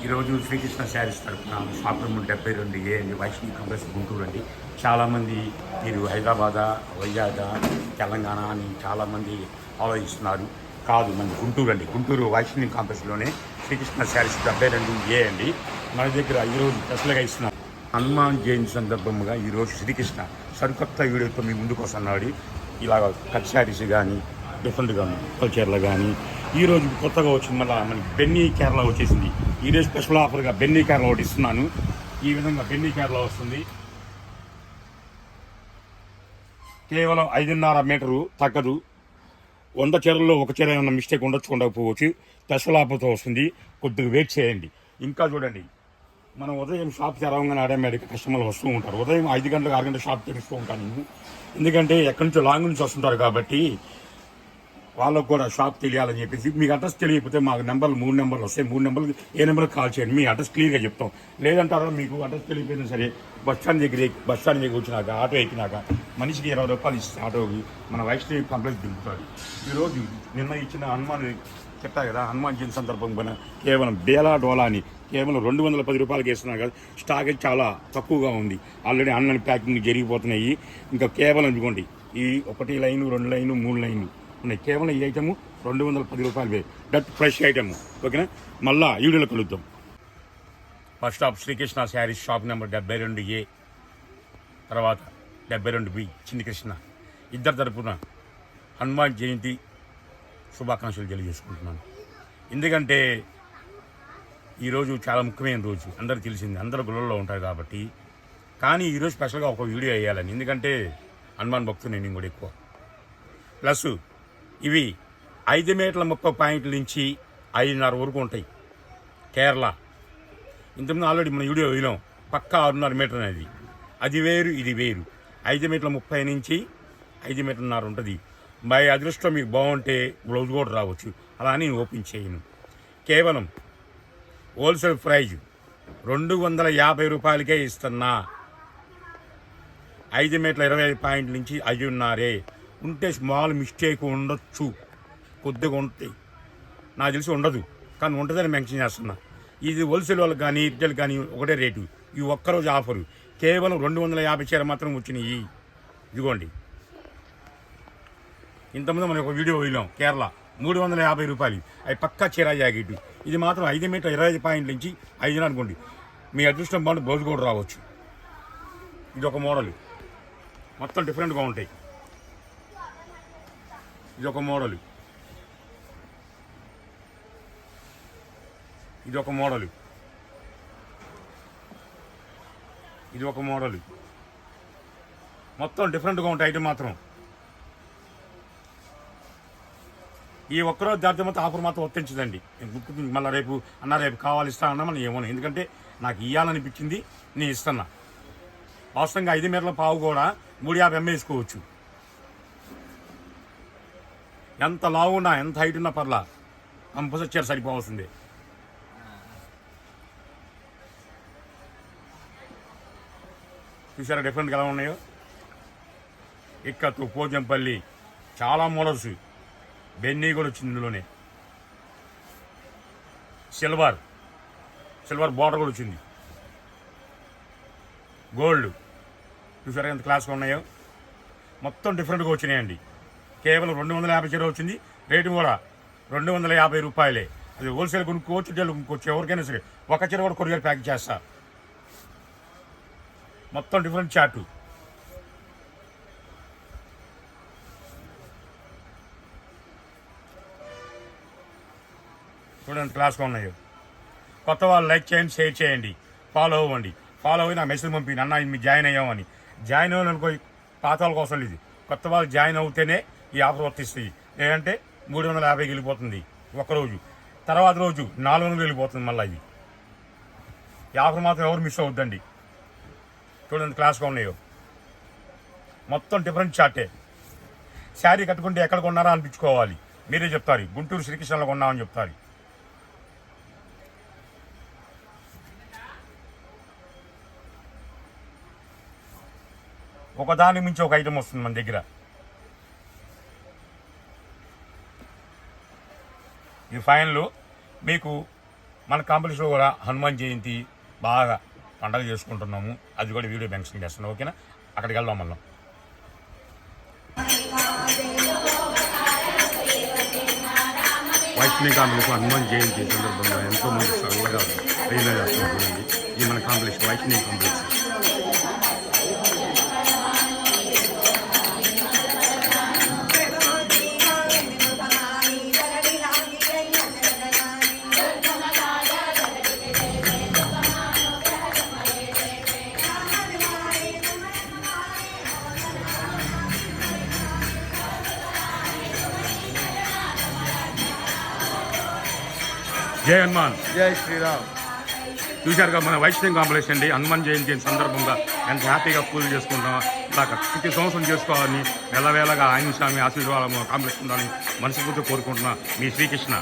ఈరోజు శ్రీకృష్ణ శారీస్ తరఫున shop number 72A అండి, వైష్ణవి కాంప్లెక్స్ గుంటూరు అండి. చాలామంది మీరు హైదరాబాద్, వైజాగ్, తెలంగాణ అని చాలామంది ఆలోచిస్తున్నారు. కాదు, మన గుంటూరు అండి. గుంటూరు వైష్ణవి కాంప్లెక్స్లోనే శ్రీకృష్ణ శారీస్ 72A అండి. మన దగ్గర ఈరోజు స్పెషల్గా ఇస్తున్నారు. హనుమాన్ జయంతి సందర్భంగా ఈరోజు శ్రీకృష్ణ సరికొత్త వీడియోతో మీ ముందుకు వస్తున్నాడు. ఇలాగ కట్ శారీస్ కానీ డిఫరెంట్గా చీరలు కానీ ఈరోజు కొత్తగా వచ్చింది. మళ్ళీ మనకి బెన్నీ కేరళ వచ్చేసింది. ఈరోజు స్పెషల్ ఆఫర్గా బెన్నీ కేరళ ఒకటి ఇస్తున్నాను. ఈ విధంగా బెన్నీ కేరళ వస్తుంది. కేవలం 5.5 మీటరు తగ్గదు. 100 చీరల్లో ఒక చీర ఏమన్నా మిస్టేక్ ఉండకపోవచ్చు. స్పెషల్ ఆఫర్తో వస్తుంది. కొద్దిగా వెయిట్ చేయండి. ఇంకా చూడండి, మనం ఉదయం షాప్ తెరవగానే ఆటోమేటిక్ కస్టమర్లు వస్తూ ఉంటారు. ఉదయం 5 గంటలకు 6 గంటల షాప్ తెరుస్తూ ఉంటాను నేను. ఎందుకంటే ఎక్కడి నుంచో లాంగ్ నుంచి వస్తుంటారు కాబట్టి వాళ్ళకు కూడా షాప్ తెలియాలని చెప్పేసి. మీకు అడ్రస్ తెలియకపోతే మాకు నెంబర్లు 3 నెంబర్లు వస్తాయి. 3 నెంబర్లు ఏ నెంబర్కి కాల్ చేయండి. మీ అడ్రస్ క్లియర్గా చెప్తాం. లేదంటారా మీకు అడ్రస్ తెలియకపోయినా సరే బస్ స్టాండ్ దగ్గర వచ్చినాక ఆటో ఎక్కినాక మనిషికి 20 రూపాయలు ఇస్తే ఆటోకి మన వైష్ణవి కాంప్లెక్స్ దింపుతాడు. ఈరోజు నిన్న ఇచ్చిన హనుమాన్ చెప్పా కదా, హనుమాన్ జయంతి సందర్భంగా కేవలం బేలా డోలా అని కేవలం 210 రూపాయలకి వేస్తున్నారు కదా. స్టాక్ చాలా తక్కువగా ఉంది. ఆల్రెడీ ఆన్లైన్ ప్యాకింగ్ జరిగిపోతున్నాయి. ఇంకా కేవలం ఇదిగోండి, ఈ 1 లైను 2 లైను 3 లైన్లు ఉన్నాయి. కేవలం ఈ ఐటము 210 రూపాయలు. That fresh item. ఓకేనా, మళ్ళా వీడియోలో కలుద్దాం. First of Srikrishna sarees shop number 72A, తర్వాత 72B చిన్ని కృష్ణ. ఇద్దరు తరపున హనుమాన్ జయంతి శుభాకాంక్షలు తెలియజేసుకుంటున్నాను. ఎందుకంటే ఈరోజు చాలా ముఖ్యమైన రోజు, అందరికీ తెలిసింది, అందరూ గుళ్ళల్లో ఉంటారు కాబట్టి. కానీ ఈరోజు స్పెషల్గా ఒక వీడియో వేయాలని, ఎందుకంటే హనుమాన్ భక్తులు నేను కూడా ఎక్కువ. ప్లస్ ఇవి 5 మీటర్ల 30 పాయింట్ల నుంచి 5.5 వరకు ఉంటాయి. కేరళ ఇంతకుముందు ఆల్రెడీ మన వీడియో వేయలేం. పక్కా 6.5 మీటర్ అనేది. అది వేరు, ఇది వేరు. 5 మీటర్ల 30 నుంచి 5 మీటర్న్నర ఉంటుంది. బై అదృష్టం మీకు బాగుంటే బ్లౌజ్ కూడా రావచ్చు. అలా అని నేను ఓపెన్ చేయను. కేవలం హోల్సేల్ ప్రైజ్ 250 రూపాయలకే ఇస్తున్నా. 5 మీటర్ల 25 పాయింట్ల నుంచి 5.5 ఉంటే స్మాల్ మిస్టేక్ ఉండొచ్చు, కొద్దిగా ఉంటాయి. నాకు తెలిసి ఉండదు, కానీ ఉంటుందని మెన్షన్ చేస్తున్నా. ఇది హోల్సేల్ వాళ్ళకి కానీ రిటైల్ కానీ ఒకటే రేటు. ఈ ఒక్కరోజు ఆఫరు కేవలం 250 చీర మాత్రం వచ్చినాయి. ఇదిగోండి, ఇంతకుముందు మనం ఒక వీడియో వెళ్ళాం. కేరళ 350 రూపాయలు. అవి పక్కా చీర జాకెట్. ఇది మాత్రం 5 మీటర్ల 25 పాయింట్ల నుంచి 5 అనుకోండి. మీ అదృష్టం బాగుంటే బ్లౌజ్ కూడా రావచ్చు. ఇది ఒక మోడల్, మొత్తం డిఫరెంట్గా ఉంటాయి. ఇది ఒక మోడల్, ఇది ఒక మోడల్, ఇది ఒక మోడల్. మొత్తం డిఫరెంట్గా ఉంటాయి ఐటమ్ మాత్రం. ఈ ఒక్కరోజు దాటితే మాత్రం ఆఫర్ మాత్రం వర్తించదండి. మళ్ళీ రేపు కావాలి ఇస్తా అన్నా మనం ఏమోను. ఎందుకంటే నాకు ఇవ్వాలనిపించింది, నేను ఇస్తున్నా. వాస్తవంగా 5 మీటర్ల పావు కూడా 350 అమ్మేసుకోవచ్చు. ఎంత లావు ఉన్నా, ఎంత హైట్ ఉన్నా పర్లా, కంపల్సరీ చీర సరిపోవాల్సిందే. చూసారా డిఫరెంట్గా ఎలా ఉన్నాయో. ఇక్కత్తు, పోజంపల్లి, చాలా మోడల్స్. బెన్నీ కూడా వచ్చింది ఇందులోనే. సిల్వర్ బార్డర్ కూడా వచ్చింది. గోల్డ్ చూసారా ఎంత క్లాస్గా ఉన్నాయో. మొత్తం డిఫరెంట్గా వచ్చినాయండి. కేవలం 250 చీర వచ్చింది. రేటు కూడా 250 రూపాయలే. అది హోల్సేల్ కొనుక్కోవచ్చు, రిటైల్ కొనుక్కోవచ్చు. ఎవరికైనా సరే ఒక చీర కూడా కొరియర్ ప్యాక్ చేస్తా. మొత్తం డిఫరెంట్ చార్టు. చూడండి క్లాస్గా ఉన్నాయో. కొత్త వాళ్ళు లైక్ చేయండి, షేర్ చేయండి, ఫాలో అవ్వండి. ఫాలో అయ్యి నా మెసేజ్ పంపింది, అన్న మీరు జాయిన్ అయ్యామని. జాయిన్ అవ్వాలనుకో, పాత వాళ్ళ కోసం ఇది. కొత్త వాళ్ళు జాయిన్ అవుతేనే ఈ ఆఫర్ వర్తిస్తుంది. లేదంటే 350 వెళ్ళిపోతుంది ఒక్కరోజు. తర్వాత రోజు 400 వెళ్ళిపోతుంది మళ్ళీ. ఇది ఈ ఆఫర్ మాత్రం ఎవరు మిస్ అవుద్దండి. చూడండి క్లాస్గా ఉన్నాయో. మొత్తం డిఫరెంట్ చార్టే. శారీ కట్టుకుంటే ఎక్కడ కొన్నారా అనిపించుకోవాలి. మీరే చెప్తారు, గుంటూరు శ్రీకృష్ణలో కొన్నామని చెప్తారు. ఒకదాని మించి ఒక ఐటమ్ వస్తుంది మన దగ్గర. ఈ ఫైన్లు మీకు మన కాంపిటీషన్లో కూడా హనుమాన్ జయంతి బాగా పండగ చేసుకుంటున్నాము. అది కూడా వీడియో మెన్షన్ చేస్తున్నాం. ఓకేనా, అక్కడికి వెళ్దాం మళ్ళీ. వైష్ణవి కాంపిటీషన్ హనుమాన్ జయంతి సందర్భంగా ఎంతోమంది చల్లగా ట్రైన్ చేస్తున్నారు. ఇది మన కాంపిటీషన్ వైష్ణవి కాంపిటీషన్. జై హనుమాన్, జై శ్రీరామ్. చూశారుగా మన వైష్ణవి కాంప్లెక్స్ అండి. హనుమాన్ జయంతి సందర్భంగా ఎంత హ్యాపీగా పూజలు చేసుకుంటాం. ఇలాగ ప్రతి సంవత్సరం చేసుకోవాలని, వేళవేళగా ఆయన స్వామి ఆశీర్వాదం కాంప్లెక్స్ ఉండాలని మనస్ఫూర్తిగా కోరుకుంటున్నా. మీ శ్రీకృష్ణ.